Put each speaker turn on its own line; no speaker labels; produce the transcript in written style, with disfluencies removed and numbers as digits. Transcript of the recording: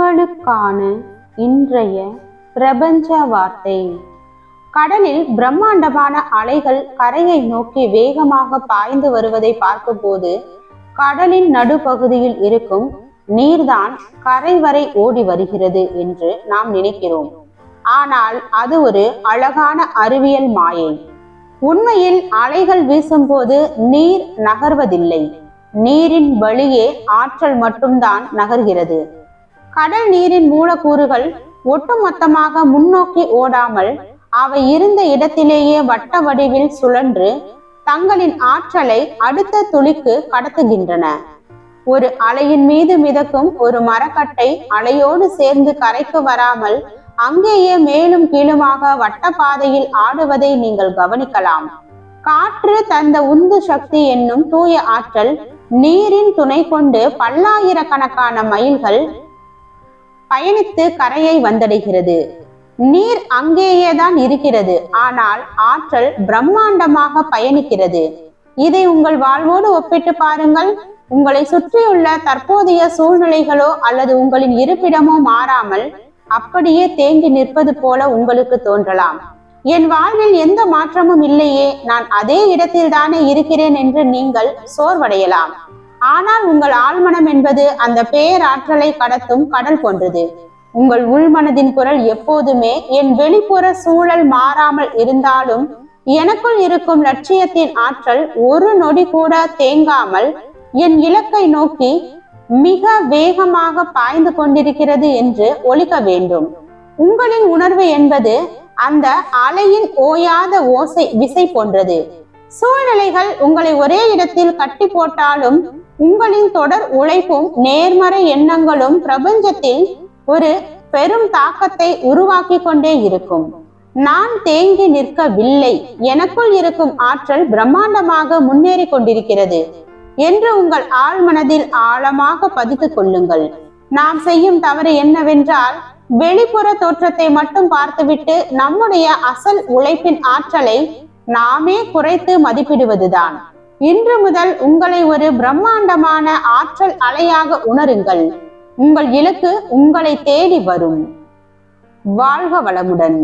உங்களுக்கான இன்றைய பிரபஞ்ச வார்த்தை. கடலில் பிரம்மாண்டமான அலைகள் கரையை நோக்கி வேகமாக பாய்ந்து வருவதை பார்க்கும்போது கடலின் நடுப்பகுதியில் இருக்கும் நீர்தான் கரை வரை ஓடி வருகிறது என்று நாம் நினைக்கிறோம். ஆனால் அது ஒரு அழகான அறிவியல் மாயை. உண்மையில் அலைகள் வீசும்போது நீர் நகர்வதில்லை, நீரின் வழியே ஆற்றல் மட்டும்தான் நகர்கிறது. கடல் நீரின் மூலக்கூறுகள் ஒட்டுமொத்தமாக முன்னோக்கி ஓடாமல் அவை இருந்த இடத்திலேயே வட்ட வடிவில் சுழன்று தங்களின் ஆற்றலை அடுத்த துளிக்கு கடத்துகின்றன. ஒரு அலையின் மீது மிதக்கும் ஒரு மரக்கட்டை அலையோடு சேர்ந்து கரைக்கு வராமல் அங்கேயே மேலும் கீழுமாக வட்ட பாதையில் ஆடுவதை நீங்கள் கவனிக்கலாம். காற்று தந்த உந்து சக்தி என்னும் தூய ஆற்றல் நீரின் துணை கொண்டு பல்லாயிரக்கணக்கான மைல்கள் பயணித்து கரையை வந்தடைகிறது. நீர் அங்கேயேதான் இருக்கிறது, ஆனால் ஆற்றல் பிரம்மாண்டமாக பயணிக்கிறது. இதை உங்கள் வாழ்வோடு ஒப்பிட்டு பாருங்கள். உங்களை சுற்றியுள்ள தற்போதைய சூழ்நிலைகளோ அல்லது உங்களின் இருப்பிடமோ மாறாமல் அப்படியே தேங்கி நிற்பது போல உங்களுக்கு தோன்றலாம். என் வாழ்வில் எந்த மாற்றமும் இல்லையே, நான் அதே இடத்தில் தானே இருக்கிறேன் என்று நீங்கள் சோர்வடையலாம். ஆனால் உங்கள் ஆழ்மனம் என்பது அந்த பேராற்றலை கடத்தும் கடல் போன்றது. உங்கள் உள்மனதின் குரல் எப்போதுமே, என் வெளிப்புற சூழல் மாறாமல் இருந்தாலும் எனக்குள் இருக்கும் லட்சியத்தின் ஆற்றல் ஒரு நொடி கூட தேங்காமல் என் இலக்கை நோக்கி மிக வேகமாக பாய்ந்து கொண்டிருக்கிறது என்று ஒலிக்க வேண்டும். உங்களின் உணர்வு என்பது அந்த அலையின் ஓயாத ஓசை விசை போன்றது. சூழ்நிலைகள் உங்களை ஒரே இடத்தில் கட்டி போட்டாலும் உங்களின் தொடர் உழைப்பும் நேர்மறை எண்ணங்களும் பிரபஞ்சத்தில் ஒரு பெரும் தாக்கத்தை உருவாக்கி கொண்டே இருக்கும். நான் தேங்கி நிற்கவில்லை, எனக்குள் இருக்கும் ஆற்றல் பிரம்மாண்டமாக முன்னேறி கொண்டிருக்கிறது என்று உங்கள் ஆழ்மனதில் ஆழமாக பதித்துக் கொள்ளுங்கள். நாம் செய்யும் தவறு என்னவென்றால், வெளிப்புற தோற்றத்தை மட்டும் பார்த்துவிட்டு நம்முடைய அசல் உழைப்பின் ஆற்றலை நாமே குறைத்து மதிப்பிடுவதுதான். இன்று முதல் உங்களை ஒரு பிரம்மாண்டமான ஆற்றல் அலையாக உணருங்கள். உங்கள் இலக்கு உங்களை தேடி வரும். வாழ்க வளமுடன்.